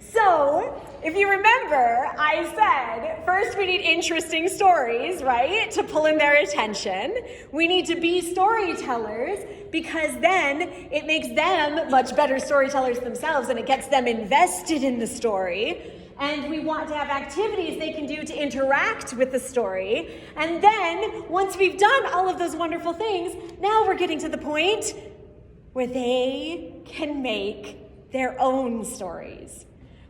So, if you remember, I said, first we need interesting stories, right, to pull in their attention. We need to be storytellers because then it makes them much better storytellers themselves and it gets them invested in the story. And we want to have activities they can do to interact with the story. And then, once we've done all of those wonderful things, now we're getting to the point where they can make their own stories,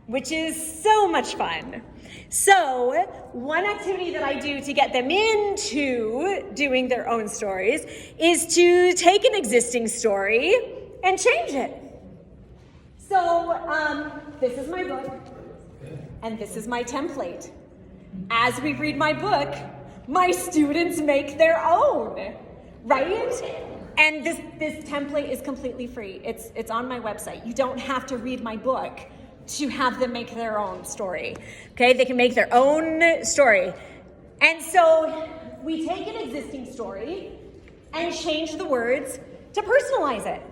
which is so much fun. So, one activity that I do to get them into doing their own stories is to take an existing story and change it. So, this is my book, and this is my template. As we read my book, my students make their own, right? And this template is completely free. It's on my website. You don't have to read my book to have them make their own story. Okay, they can make their own story. And so we take an existing story and change the words to personalize it.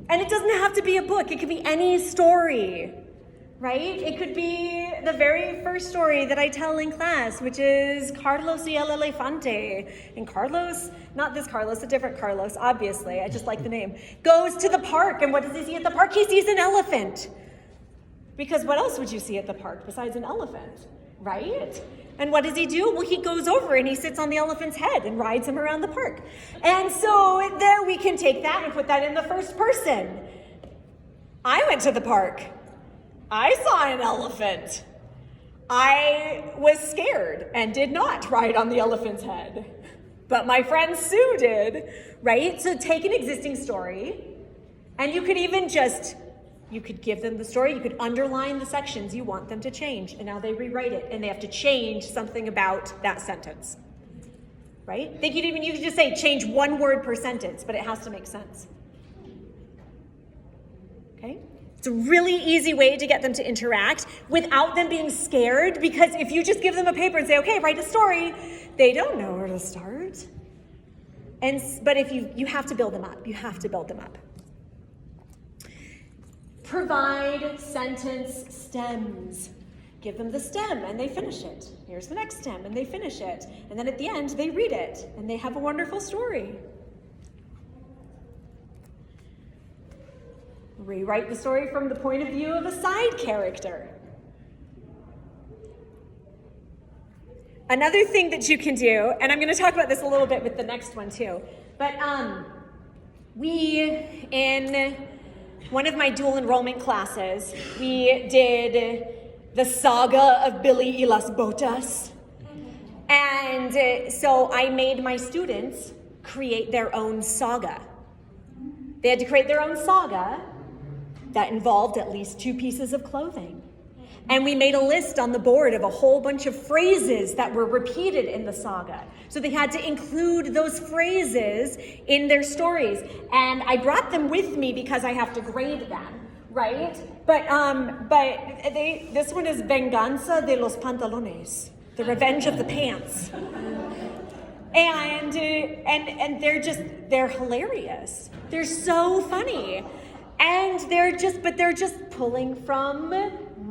And it doesn't have to be a book, it could be any story, right? It could be the very first story that I tell in class, which is Carlos y el Elefante. And Carlos, not this Carlos, a different Carlos, obviously, I just like the name, goes to the park, and what does he see at the park? He sees an elephant. Because what else would you see at the park besides an elephant, right? And what does he do? Well, he goes over and he sits on the elephant's head and rides him around the park. And so then we can take that and put that in the first person. I went to the park. I saw an elephant. I was scared and did not ride on the elephant's head. But my friend Sue did, right? So take an existing story, and you could even you could give them the story, you could underline the sections you want them to change, and now they rewrite it, and they have to change something about that sentence, right? You could just say change one word per sentence, but it has to make sense. Okay? It's a really easy way to get them to interact without them being scared, because if you just give them a paper and say, okay, write a story, they don't know where to start. But if you have to build them up. You have to build them up. Provide sentence stems. Give them the stem and they finish it. Here's the next stem and they finish it. And then at the end, they read it and they have a wonderful story. Rewrite the story from the point of view of a side character. Another thing that you can do, and I'm going to talk about this a little bit with the next one too, but in one of my dual enrollment classes, we did the saga of Billy y las Botas. And so I made my students create their own saga. They had to create their own saga that involved at least 2 pieces of clothing. And we made a list on the board of a whole bunch of phrases that were repeated in the saga. So they had to include those phrases in their stories. And I brought them with me because I have to grade them, right? But this one is Venganza de los Pantalones, the revenge of the pants. And they're hilarious. They're so funny. And they're just pulling from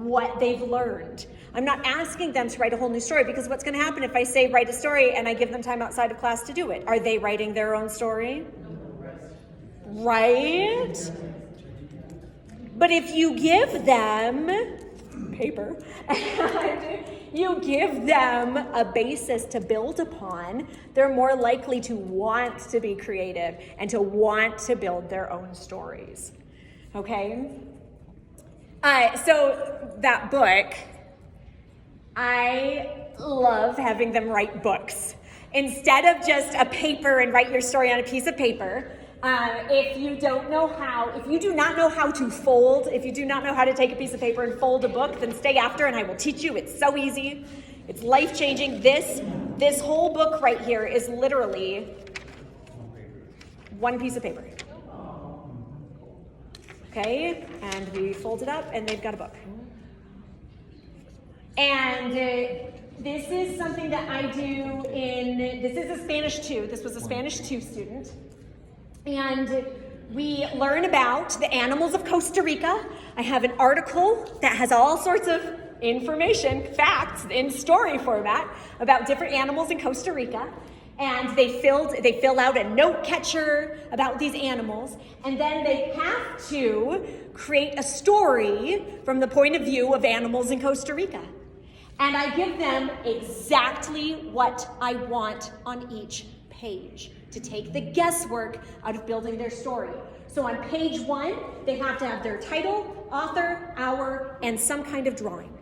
what they've learned. I'm not asking them to write a whole new story, because what's going to happen if I say write a story and I give them time outside of class to do it? Are they writing their own story? Right? But if you give them paper and you give them a basis to build upon, they're more likely to want to be creative and to want to build their own stories. Okay? So that book, I love having them write books. Instead of just a paper and write your story on a piece of paper, if you do not know how to fold, if you do not know how to take a piece of paper and fold a book, then stay after and I will teach you. It's so easy. It's life-changing. This whole book right here is literally one piece of paper. Okay, and we fold it up and they've got a book. And this is something that I do this is a Spanish 2. This was a Spanish 2 student. And we learn about the animals of Costa Rica. I have an article that has all sorts of information, facts in story format about different animals in Costa Rica. And they fill out a note catcher about these animals, and then they have to create a story from the point of view of animals in Costa Rica. And I give them exactly what I want on each page to take the guesswork out of building their story. So on page 1, they have to have their title, author, hour, and some kind of drawing.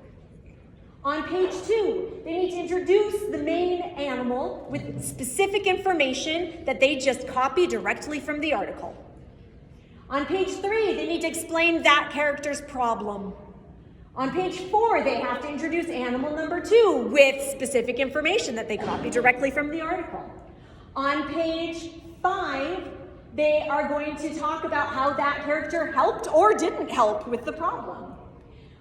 On page 2, they need to introduce the main animal with specific information that they just copy directly from the article. On page 3, they need to explain that character's problem. On page 4, they have to introduce animal number 2 with specific information that they copy directly from the article. On page 5, they are going to talk about how that character helped or didn't help with the problem.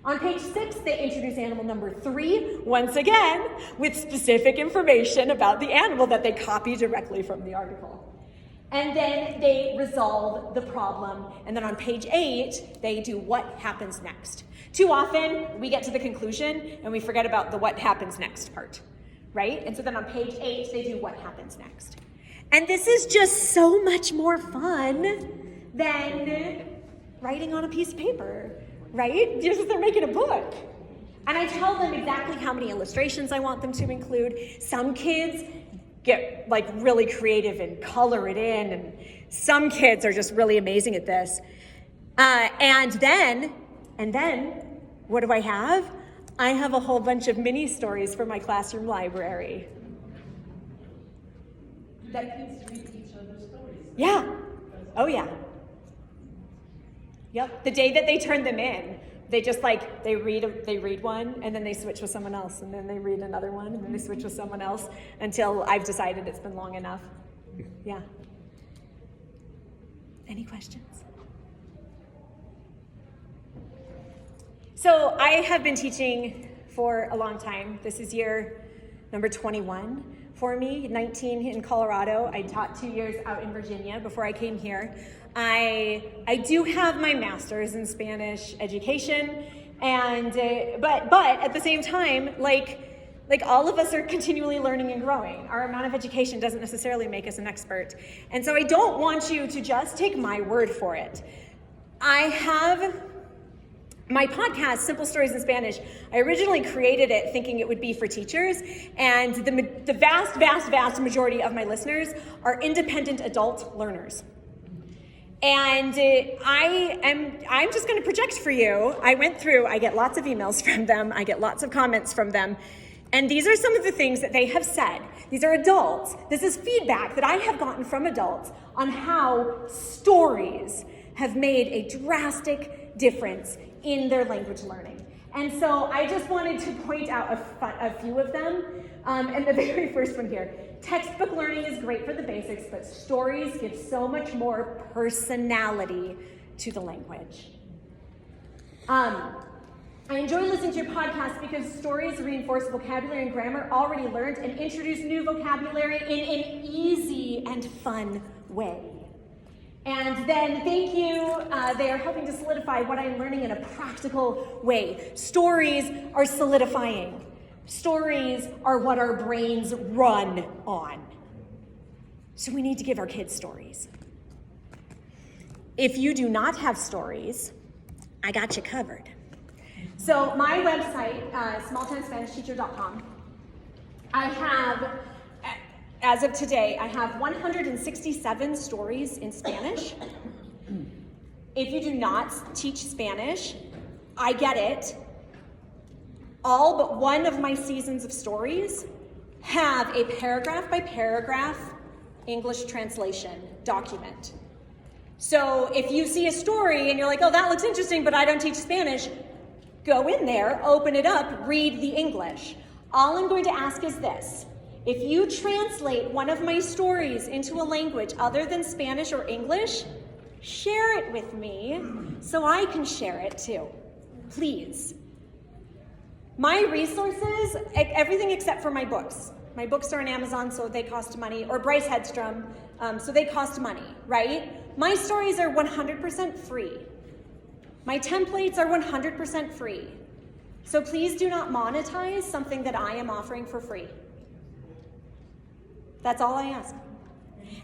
On page 6, they introduce animal number 3, once again, with specific information about the animal that they copy directly from the article. And then they resolve the problem. And then on page 8, they do what happens next. Too often, we get to the conclusion and we forget about the what happens next part, right? And so then on page 8, they do what happens next. And this is just so much more fun than writing on a piece of paper. Right? Just as they're making a book. And I tell them exactly how many illustrations I want them to include. Some kids get like really creative and color it in, and some kids are just really amazing at this. And then, what do I have? I have a whole bunch of mini stories for my classroom library. Do the kids read each other's stories? Yeah. Oh yeah. Yep. The day that they turn them in, they just they read one, and then they switch with someone else, and then they read another one, and then they switch with someone else until I've decided it's been long enough. Yeah. Any questions? So I have been teaching for a long time. This is year number 21 for me, 19 in Colorado. I taught 2 years out in Virginia before I came here. I do have my master's in Spanish education, and but at the same time, like all of us are continually learning and growing. Our amount of education doesn't necessarily make us an expert, and so I don't want you to just take my word for it. I have my podcast, Simple Stories in Spanish. I originally created it thinking it would be for teachers, and the vast majority of my listeners are independent adult learners. And I'm just going to project for you. I get lots of emails from them. I get lots of comments from them. And these are some of the things that they have said. These are adults. This is feedback that I have gotten from adults on how stories have made a drastic difference in their language learning. And so I just wanted to point out a few of them. And the very first one here. Textbook learning is great for the basics, but stories give so much more personality to the language. I enjoy listening to your podcast because stories reinforce vocabulary and grammar already learned and introduce new vocabulary in an easy and fun way. And then, thank you. They are helping to solidify what I'm learning in a practical way. Stories are solidifying. Stories are what our brains run on. So we need to give our kids stories. If you do not have stories, I got you covered. So my website, smalltimespanishteacher.com, I have, as of today, I have 167 stories in Spanish. If you do not teach Spanish, I get it. All but one of my seasons of stories have a paragraph by paragraph English translation document. So if you see a story and you're like, oh, that looks interesting, but I don't teach Spanish, go in there, open it up, read the English. All I'm going to ask is this. If you translate one of my stories into a language other than Spanish or English, share it with me so I can share it too. Please. My resources, everything except for my books. My books are on Amazon, so they cost money, or Bryce Hedstrom, so they cost money, right? My stories are 100% free. My templates are 100% free. So please do not monetize something that I am offering for free. That's all I ask.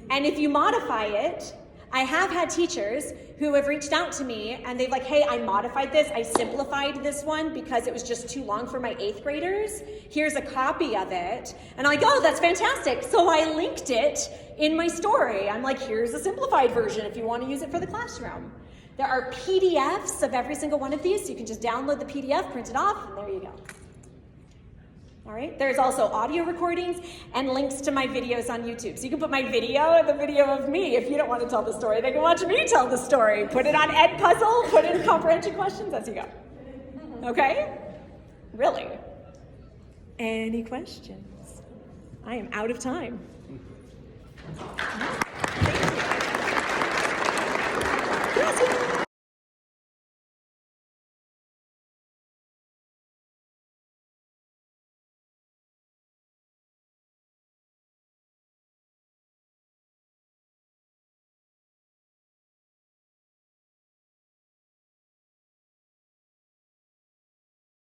And if you modify it, I have had teachers who have reached out to me and they've like, hey, I modified this, I simplified this one because it was just too long for my 8th graders. Here's a copy of it. And I'm like, oh, that's fantastic. So I linked it in my story. I'm like, here's a simplified version if you want to use it for the classroom. There are PDFs of every single one of these, so you can just download the PDF, print it off, and there you go. All right, there's also audio recordings and links to my videos on YouTube. So you can put my video and the video of me. If you don't want to tell the story, they can watch me tell the story. Put it on Edpuzzle, put in comprehension questions, as you go. Okay? Really? Any questions? I am out of time.